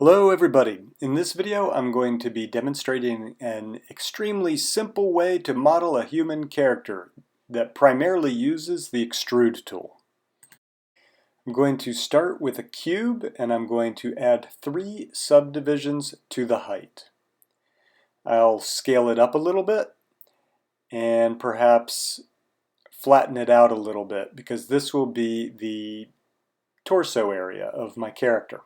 Hello everybody. In this video I'm going to be demonstrating an extremely simple way to model a human character that primarily uses the Extrude tool. I'm going to start with a cube and I'm going to add 3 subdivisions to the height. I'll scale it up a little bit and perhaps flatten it out a little bit because this will be the torso area of my character.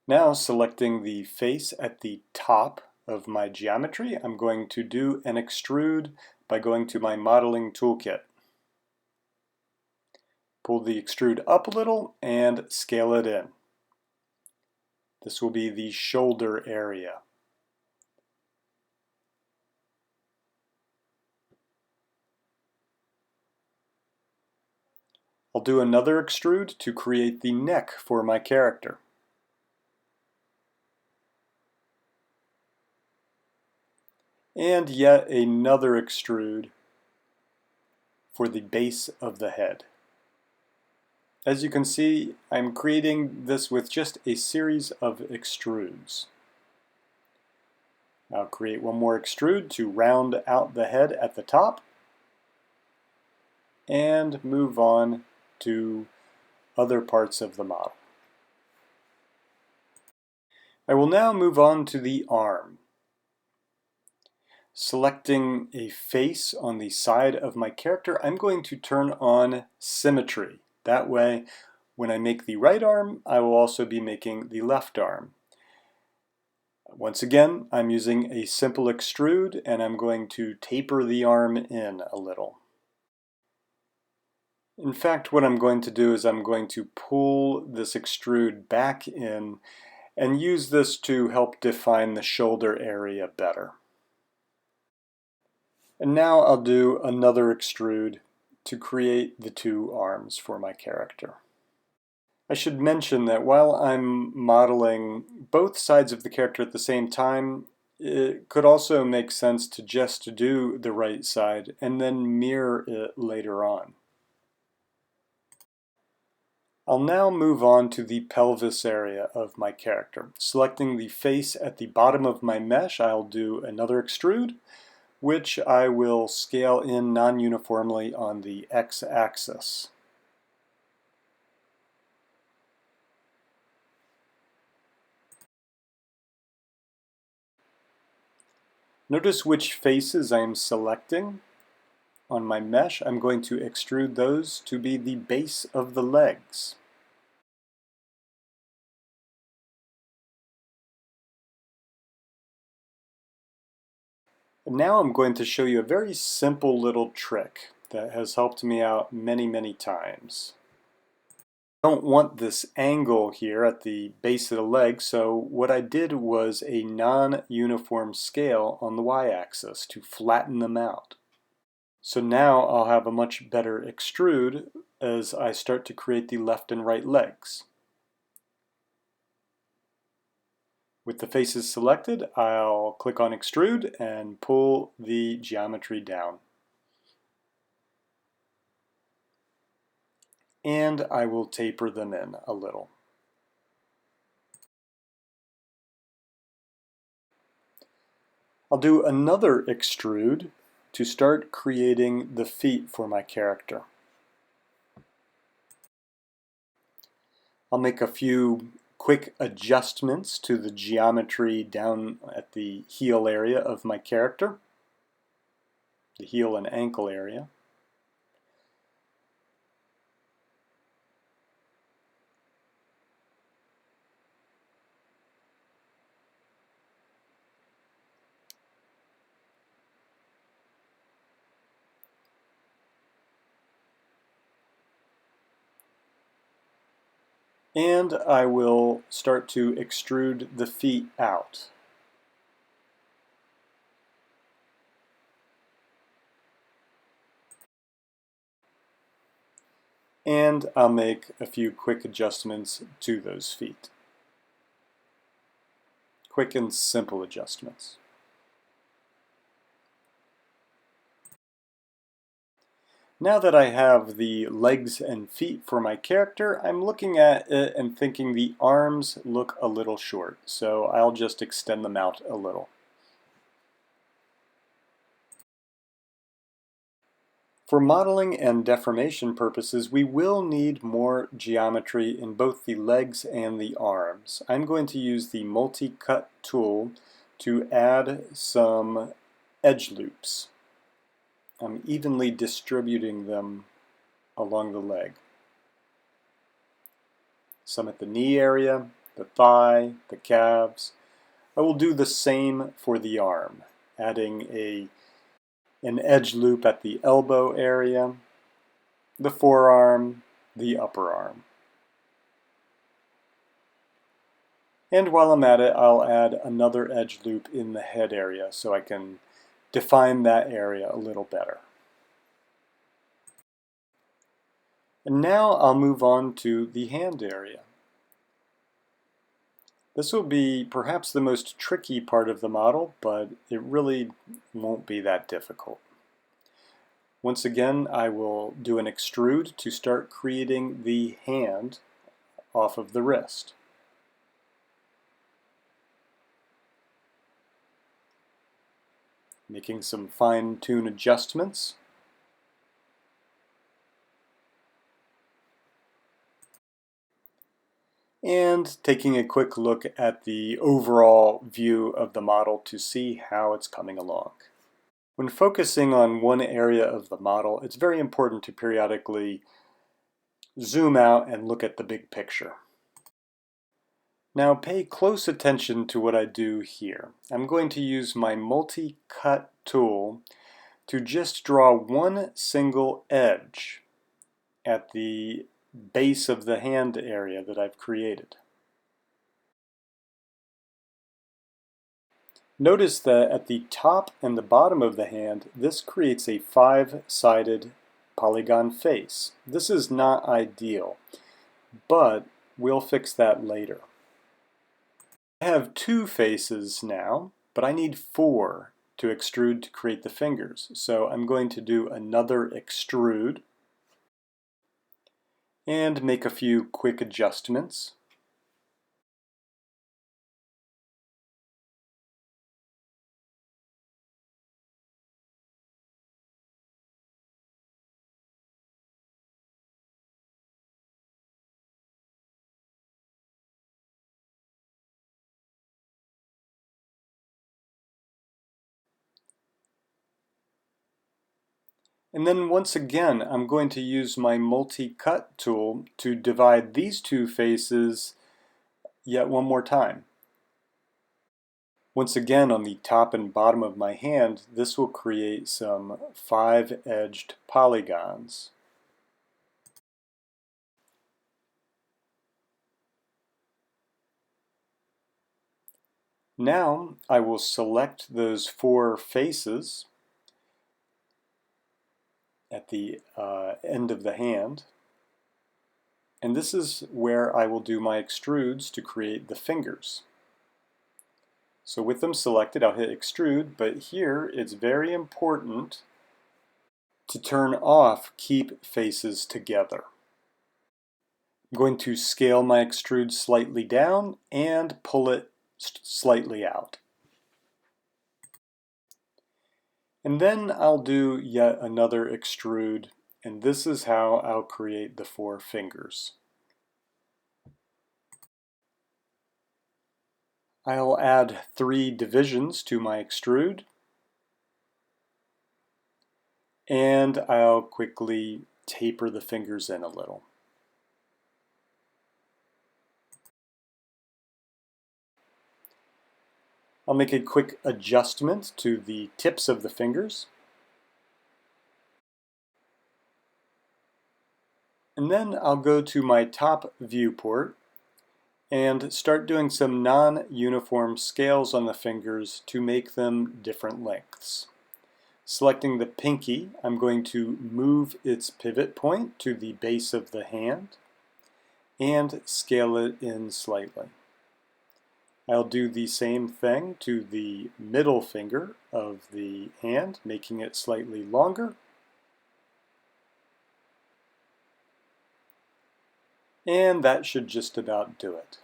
Now, selecting the face at the top of my geometry, I'm going to do an extrude by going to my modeling toolkit. Pull the extrude up a little and scale it in. This will be the shoulder area. I'll do another extrude to create the neck for my character. And yet another extrude for the base of the head. As you can see, I'm creating this with just a series of extrudes. I'll create one more extrude to round out the head at the top and move on to other parts of the model. I will now move on to the arm. Selecting a face on the side of my character, I'm going to turn on symmetry. That way, when I make the right arm, I will also be making the left arm. Once again, I'm using a simple extrude and I'm going to taper the arm in a little. In fact, what I'm going to do is I'm going to pull this extrude back in and use this to help define the shoulder area better. And now I'll do another extrude to create the 2 arms for my character. I should mention that while I'm modeling both sides of the character at the same time, it could also make sense to just do the right side and then mirror it later on. I'll now move on to the pelvis area of my character. Selecting the face at the bottom of my mesh, I'll do another extrude, which I will scale in non-uniformly on the x-axis. Notice which faces I'm selecting on my mesh. I'm going to extrude those to be the base of the legs. And now I'm going to show you a very simple little trick that has helped me out many times. I don't want this angle here at the base of the leg, so what I did was a non-uniform scale on the y-axis to flatten them out. So now I'll have a much better extrude as I start to create the left and right legs. With the faces selected, I'll click on Extrude and pull the geometry down. And I will taper them in a little. I'll do another extrude to start creating the feet for my character. I'll make a few quick adjustments to the geometry down at the heel area of my character, the heel and ankle area. And I will start to extrude the feet out. And I'll make a few quick adjustments to those feet. Quick and simple adjustments. Now that I have the legs and feet for my character, I'm looking at it and thinking the arms look a little short, so I'll just extend them out a little. For modeling and deformation purposes, we will need more geometry in both the legs and the arms. I'm going to use the multi-cut tool to add some edge loops. I'm evenly distributing them along the leg. Some at the knee area, the thigh, the calves. I will do the same for the arm, adding an edge loop at the elbow area, the forearm, the upper arm. And while I'm at it, I'll add another edge loop in the head area so I can define that area a little better. And now I'll move on to the hand area. This will be perhaps the most tricky part of the model, but it really won't be that difficult. Once again, I will do an extrude to start creating the hand off of the wrist. Making some fine-tune adjustments. And taking a quick look at the overall view of the model to see how it's coming along. When focusing on one area of the model, it's very important to periodically zoom out and look at the big picture. Now pay close attention to what I do here. I'm going to use my multi-cut tool to just draw one single edge at the base of the hand area that I've created. Notice that at the top and the bottom of the hand, this creates a five-sided polygon face. This is not ideal, but we'll fix that later. I have two faces now, but I need four to extrude to create the fingers. So I'm going to do another extrude and make a few quick adjustments. And then once again, I'm going to use my multi-cut tool to divide these two faces yet one more time. Once again, on the top and bottom of my hand, this will create some five-edged polygons. Now I will select those four faces at the end of the hand, and this is where I will do my extrudes to create the fingers. So with them selected, I'll hit extrude, but here it's very important to turn off keep faces together. I'm going to scale my extrude slightly down and pull it slightly out. And then I'll do yet another extrude, and this is how I'll create the four fingers. I'll add 3 divisions to my extrude, and I'll quickly taper the fingers in a little. I'll make a quick adjustment to the tips of the fingers. And then I'll go to my top viewport and start doing some non-uniform scales on the fingers to make them different lengths. Selecting the pinky, I'm going to move its pivot point to the base of the hand and scale it in slightly. I'll do the same thing to the middle finger of the hand, making it slightly longer. And that should just about do it.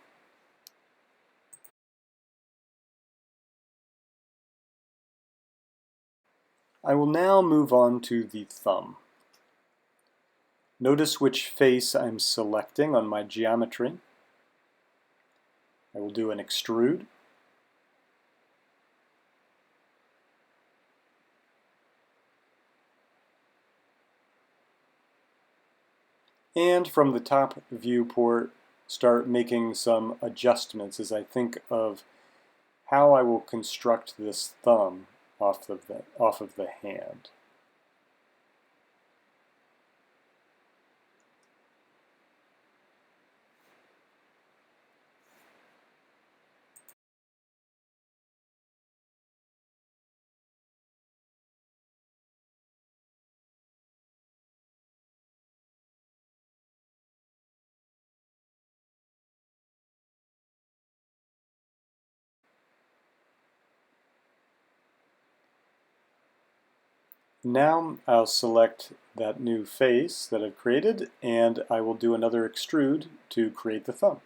I will now move on to the thumb. Notice which face I'm selecting on my geometry. I will do an extrude. And from the top viewport, start making some adjustments as I think of how I will construct this thumb off of the hand. Now I'll select that new face that I've created, and I will do another extrude to create the thumb.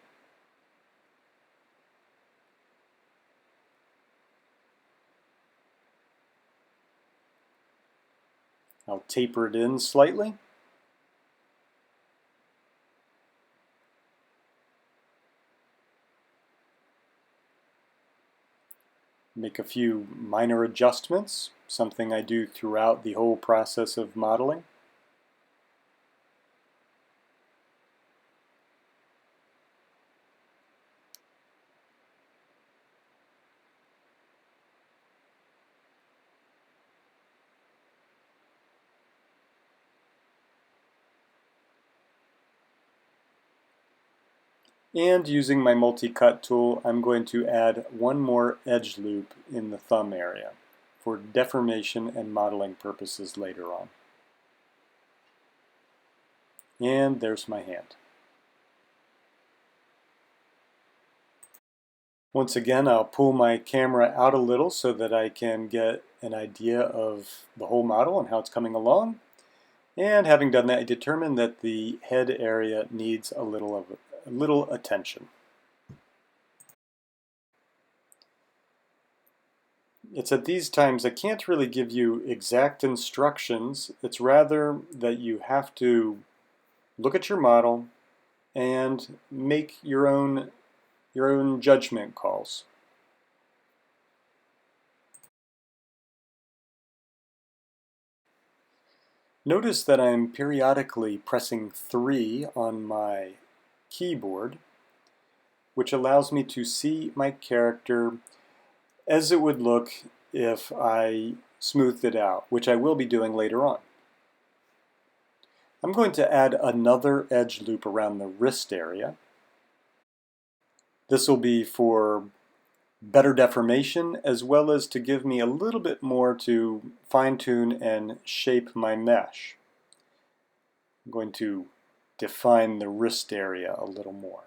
I'll taper it in slightly. Make a few minor adjustments, something I do throughout the whole process of modeling. And using my multi-cut tool, I'm going to add one more edge loop in the thumb area for deformation and modeling purposes later on. And there's my hand. Once again, I'll pull my camera out a little so that I can get an idea of the whole model and how it's coming along. And having done that, I determined that the head area needs a little attention. It's at these times I can't really give you exact instructions. It's rather that you have to look at your model and make your own judgment calls. Notice that I'm periodically pressing 3 on my keyboard, which allows me to see my character as it would look if I smoothed it out, which I will be doing later on. I'm going to add another edge loop around the wrist area. This will be for better deformation as well as to give me a little bit more to fine-tune and shape my mesh. I'm going to define the wrist area a little more.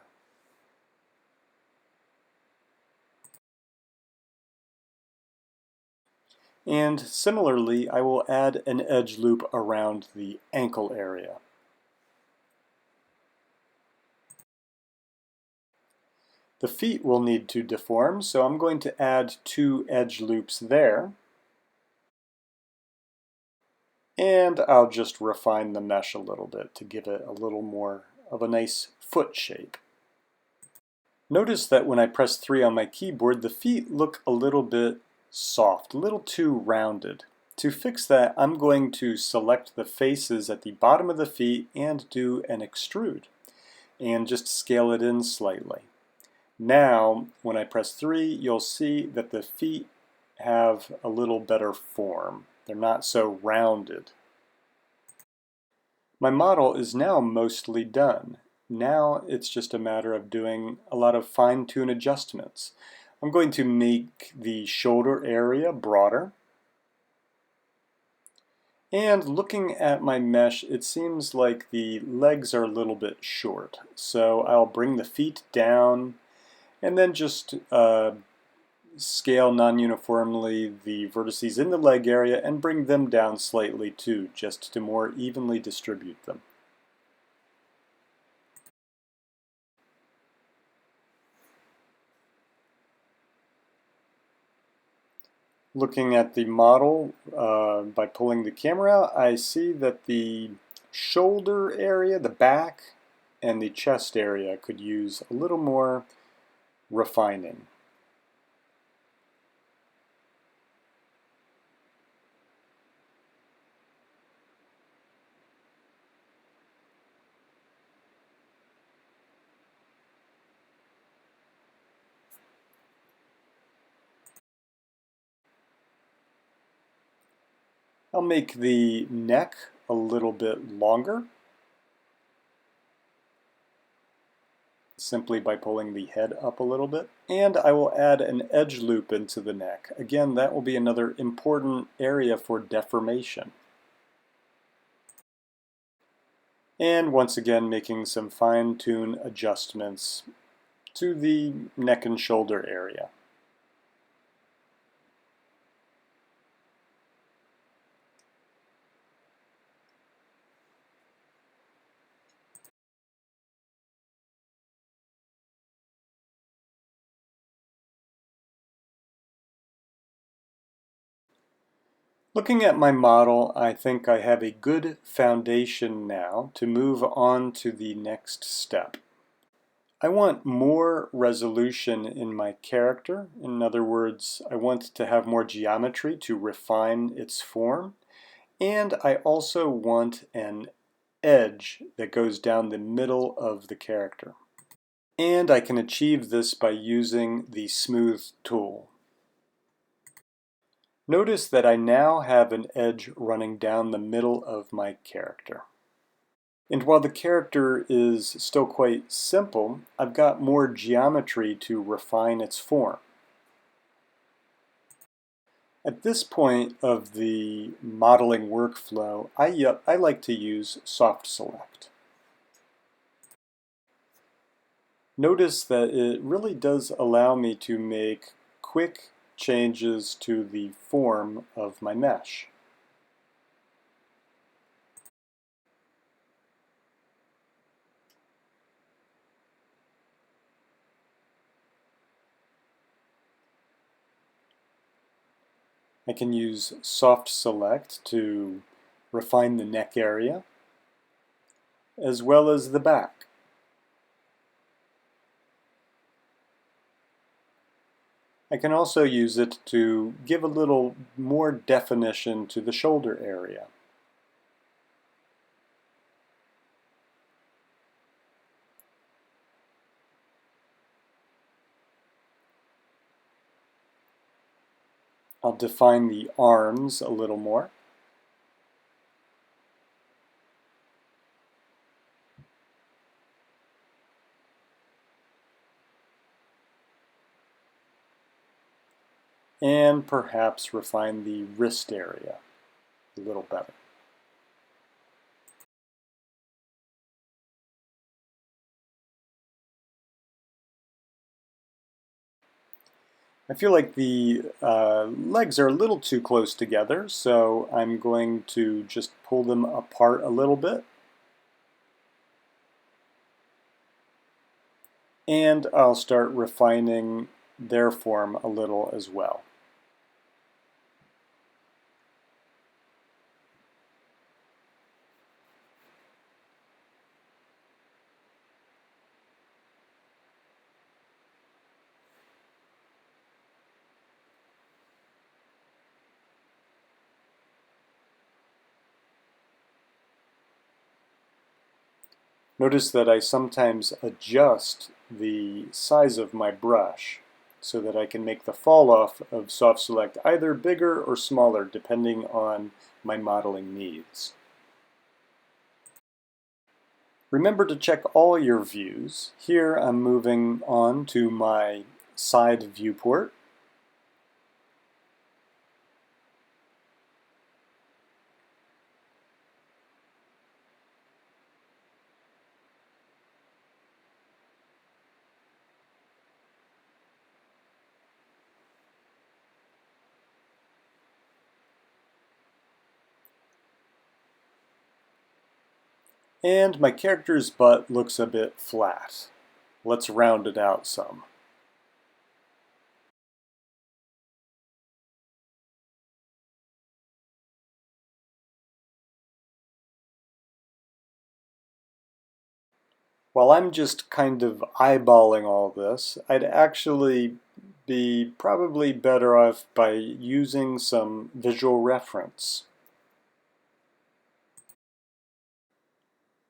And similarly, I will add an edge loop around the ankle area. The feet will need to deform, so I'm going to add 2 edge loops there. And I'll just refine the mesh a little bit to give it a little more of a nice foot shape. Notice that when I press 3 on my keyboard, the feet look a little bit soft, a little too rounded. To fix that, I'm going to select the faces at the bottom of the feet and do an extrude, and just scale it in slightly. Now, when I press 3, you'll see that the feet have a little better form. They're not so rounded. My model is now mostly done. Now it's just a matter of doing a lot of fine-tune adjustments. I'm going to make the shoulder area broader. And looking at my mesh, it seems like the legs are a little bit short. So I'll bring the feet down and then just scale non-uniformly the vertices in the leg area and bring them down slightly too, just to more evenly distribute them. Looking at the model by pulling the camera out, I see that the shoulder area, the back, and the chest area could use a little more refining. I'll make the neck a little bit longer, simply by pulling the head up a little bit. And I will add an edge loop into the neck. Again, that will be another important area for deformation. And once again, making some fine-tune adjustments to the neck and shoulder area. Looking at my model, I think I have a good foundation now to move on to the next step. I want more resolution in my character. In other words, I want to have more geometry to refine its form. And I also want an edge that goes down the middle of the character. And I can achieve this by using the Smooth tool. Notice that I now have an edge running down the middle of my character. And while the character is still quite simple, I've got more geometry to refine its form. At this point of the modeling workflow, I like to use Soft Select. Notice that it really does allow me to make quick changes to the form of my mesh. I can use Soft Select to refine the neck area, as well as the back. I can also use it to give a little more definition to the shoulder area. I'll define the arms a little more. And perhaps refine the wrist area a little better. I feel like the legs are a little too close together, so I'm going to just pull them apart a little bit. And I'll start refining their form a little as well. Notice that I sometimes adjust the size of my brush so that I can make the fall off of Soft Select either bigger or smaller depending on my modeling needs. Remember to check all your views. Here I'm moving on to my side viewport. And my character's butt looks a bit flat. Let's round it out some. While I'm just kind of eyeballing all this, I'd actually be probably better off by using some visual reference.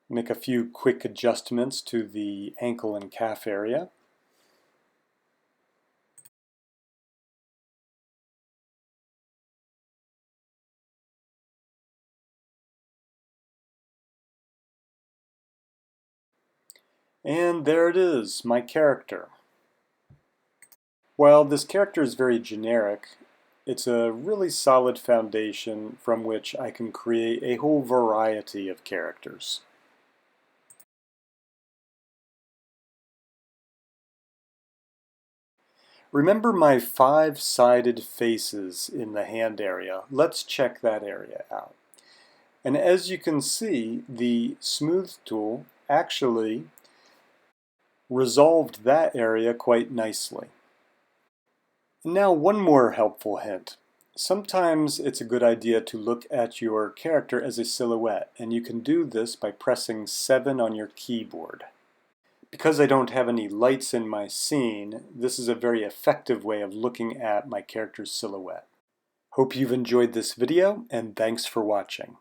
Make a few quick adjustments to the ankle and calf area. And there it is, my character. While this character is very generic, it's a really solid foundation from which I can create a whole variety of characters. Remember my 5-sided faces in the hand area. Let's check that area out. And as you can see, the Smooth tool actually resolved that area quite nicely. Now, one more helpful hint. Sometimes it's a good idea to look at your character as a silhouette, and you can do this by pressing 7 on your keyboard. Because I don't have any lights in my scene, this is a very effective way of looking at my character's silhouette. Hope you've enjoyed this video, and thanks for watching.